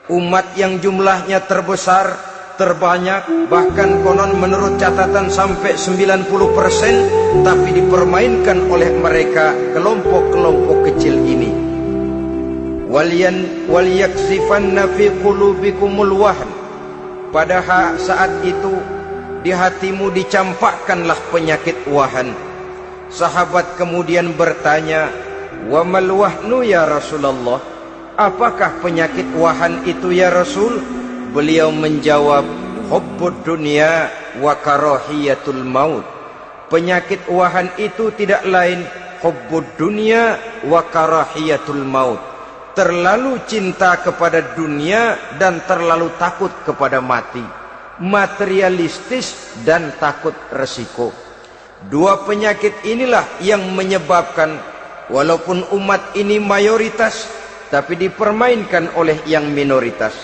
Umat yang jumlahnya terbesar, terbanyak, bahkan konon menurut catatan sampai 90%, tapi dipermainkan oleh mereka kelompok-kelompok kecil ini. Walyaksifanna fi qulubikumul wahn. Pada saat itu di hatimu dicampakkanlah penyakit wahan. Sahabat kemudian bertanya, "Wa mal wahnu ya Rasulullah?" Apakah penyakit wahan itu ya Rasul? Beliau menjawab, hubbud dunya wa karahiyatul maut. Penyakit wahan itu tidak lain hubbud dunya wa karahiyatul maut. Terlalu cinta kepada dunia dan terlalu takut kepada mati. Materialistis dan takut resiko. Dua penyakit inilah yang menyebabkan walaupun umat ini mayoritas, tapi dipermainkan oleh yang minoritas.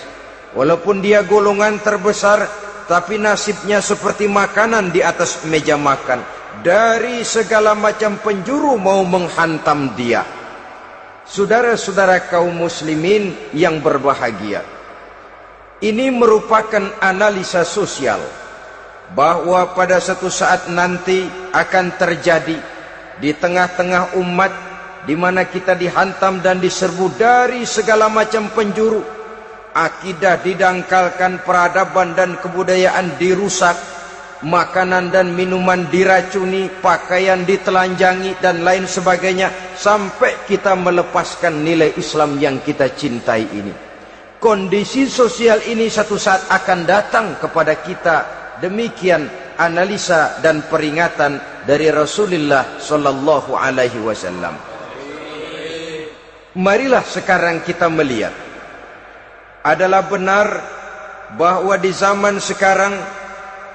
Walaupun dia golongan terbesar, tapi nasibnya seperti makanan di atas meja makan. Dari segala macam penjuru mau menghantam dia. Saudara-saudara kaum muslimin yang berbahagia, ini merupakan analisa sosial bahwa pada suatu saat nanti akan terjadi di tengah-tengah umat di mana kita dihantam dan diserbu dari segala macam penjuru. Akidah didangkalkan, peradaban dan kebudayaan dirusak, makanan dan minuman diracuni, pakaian ditelanjangi dan lain sebagainya, sampai kita melepaskan nilai Islam yang kita cintai ini. Kondisi sosial ini satu saat akan datang kepada kita. Demikian analisa dan peringatan dari Rasulullah sallallahu alaihi wasallam. Marilah sekarang kita melihat, adalah benar bahwa di zaman sekarang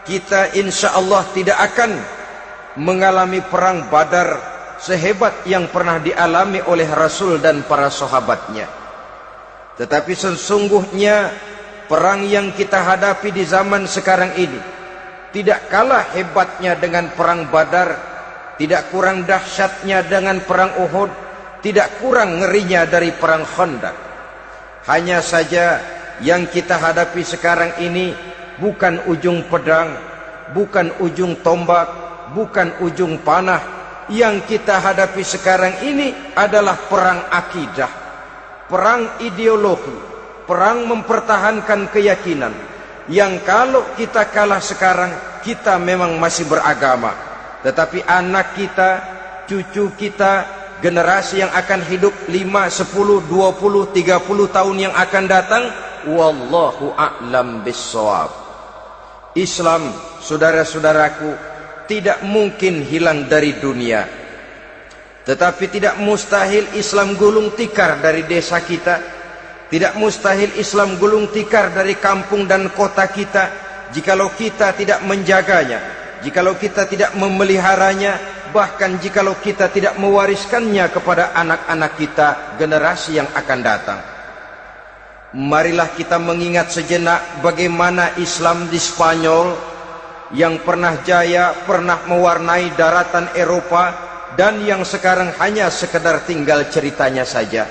kita insya Allah tidak akan mengalami perang Badar sehebat yang pernah dialami oleh Rasul dan para sahabatnya. Tetapi sesungguhnya perang yang kita hadapi di zaman sekarang ini tidak kalah hebatnya dengan perang Badar, tidak kurang dahsyatnya dengan perang Uhud, tidak kurang ngerinya dari perang Khandaq. Hanya saja yang kita hadapi sekarang ini bukan ujung pedang, bukan ujung tombak, bukan ujung panah. Yang kita hadapi sekarang ini adalah perang akidah, perang ideologi, perang mempertahankan keyakinan. Yang kalau kita kalah sekarang, kita memang masih beragama. Tetapi anak kita, cucu kita, generasi yang akan hidup 5, 10, 20, 30 tahun yang akan datang, wallahu a'lam bissawab. Islam, saudara-saudaraku, tidak mungkin hilang dari dunia. Tetapi tidak mustahil Islam gulung tikar dari desa kita. Tidak mustahil Islam gulung tikar dari kampung dan kota kita, jikalau kita tidak menjaganya, jikalau kita tidak memeliharanya, bahkan jikalau kita tidak mewariskannya kepada anak-anak kita, generasi yang akan datang. Marilah kita mengingat sejenak bagaimana Islam di Spanyol yang pernah jaya, pernah mewarnai daratan Eropa, dan yang sekarang hanya sekedar tinggal ceritanya saja.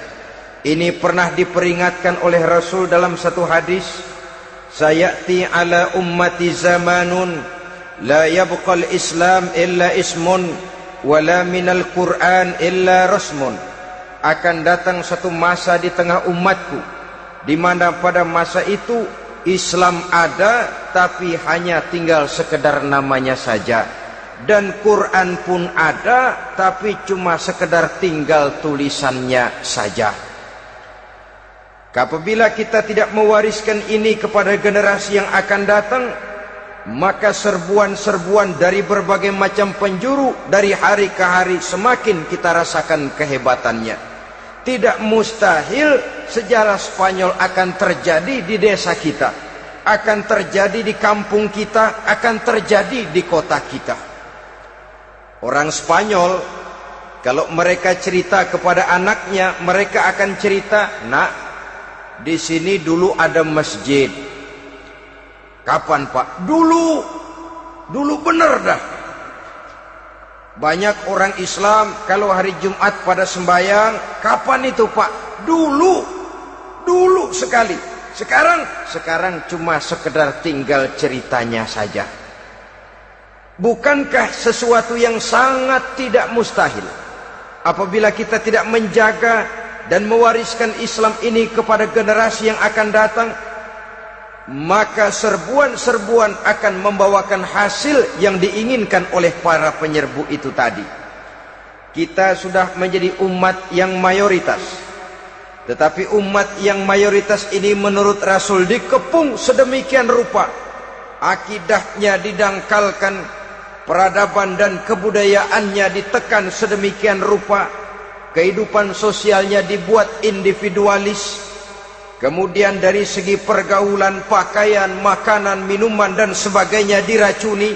Ini pernah diperingatkan oleh Rasul dalam satu hadis, sayati ala ummati zamanun la yabqal Islam illa ismun wala minal Quran illa rasmun. Akan datang satu masa di tengah umatku di mana pada masa itu Islam ada tapi hanya tinggal sekedar namanya saja, dan Quran pun ada tapi cuma sekedar tinggal tulisannya saja. Apabila kita tidak mewariskan ini kepada generasi yang akan datang, maka serbuan-serbuan dari berbagai macam penjuru dari hari ke hari semakin kita rasakan kehebatannya. Tidak mustahil sejarah Spanyol akan terjadi di desa kita, akan terjadi di kampung kita, akan terjadi di kota kita. Orang Spanyol kalau mereka cerita kepada anaknya, mereka akan cerita, "Nak, di sini dulu ada masjid." Kapan, Pak? Dulu bener dah. Banyak orang Islam kalau hari Jumat pada sembahyang, kapan itu, Pak? Dulu sekali. Sekarang cuma sekedar tinggal ceritanya saja. Bukankah sesuatu yang sangat tidak mustahil apabila kita tidak menjaga dan mewariskan Islam ini kepada generasi yang akan datang, maka serbuan-serbuan akan membawakan hasil yang diinginkan oleh para penyerbu itu tadi. Kita sudah menjadi umat yang mayoritas, tetapi umat yang mayoritas ini menurut Rasul dikepung sedemikian rupa, akidahnya didangkalkan, peradaban dan kebudayaannya ditekan sedemikian rupa, kehidupan sosialnya dibuat individualis, kemudian dari segi pergaulan, pakaian, makanan, minuman dan sebagainya diracuni,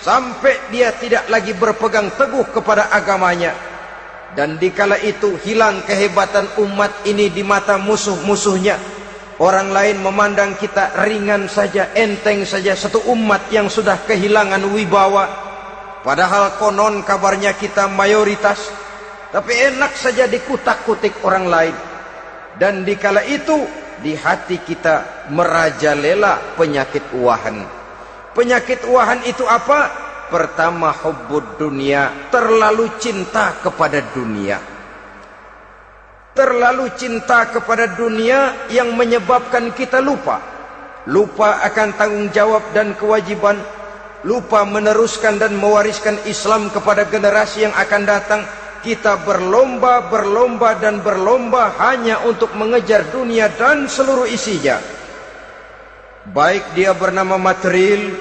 sampai dia tidak lagi berpegang teguh kepada agamanya. Dan dikala itu hilang kehebatan umat ini di mata musuh-musuhnya. Orang lain memandang kita ringan saja, enteng saja, satu umat yang sudah kehilangan wibawa. Padahal konon kabarnya kita mayoritas, tapi enak saja dikutak-kutik orang lain. Dan dikala itu di hati kita merajalela penyakit wahan. Penyakit wahan itu apa? Pertama, hubbud dunia, terlalu cinta kepada dunia. Terlalu cinta kepada dunia yang menyebabkan kita lupa akan tanggung jawab dan kewajiban, lupa meneruskan dan mewariskan Islam kepada generasi yang akan datang. Kita berlomba hanya untuk mengejar dunia dan seluruh isinya. Baik dia bernama material,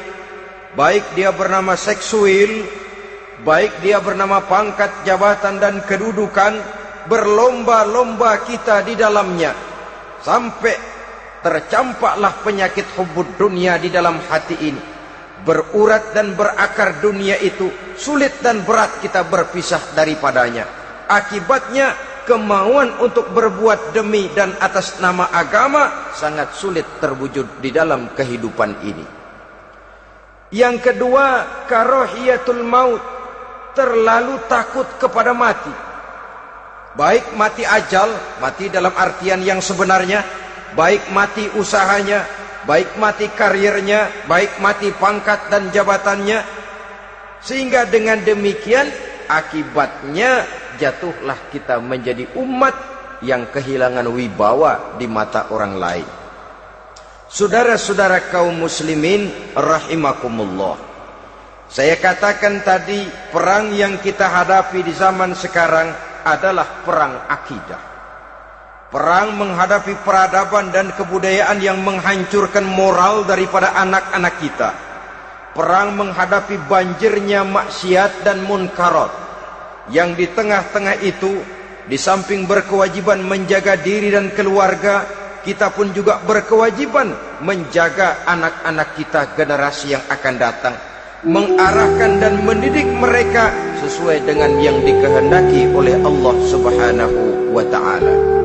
baik dia bernama seksual, baik dia bernama pangkat, jabatan dan kedudukan, berlomba-lomba kita di dalamnya. Sampai tercampaklah penyakit hubbud dunia di dalam hati ini. Berurat dan berakar dunia itu, sulit dan berat kita berpisah daripadanya. Akibatnya kemauan untuk berbuat demi dan atas nama agama sangat sulit terwujud di dalam kehidupan ini. Yang kedua, karahiyatul maut, terlalu takut kepada mati. Baik mati ajal, mati dalam artian yang sebenarnya, baik mati usahanya, baik mati karirnya, baik mati pangkat dan jabatannya. Sehingga dengan demikian akibatnya jatuhlah kita menjadi umat yang kehilangan wibawa di mata orang lain. Saudara-saudara kaum muslimin rahimakumullah, saya katakan tadi, perang yang kita hadapi di zaman sekarang adalah perang akidah. Perang menghadapi peradaban dan kebudayaan yang menghancurkan moral daripada anak-anak kita. Perang menghadapi banjirnya maksiat dan munkarat. Yang di tengah-tengah itu, di samping berkewajiban menjaga diri dan keluarga, kita pun juga berkewajiban menjaga anak-anak kita, generasi yang akan datang, mengarahkan dan mendidik mereka sesuai dengan yang dikehendaki oleh Allah Subhanahu wa ta'ala.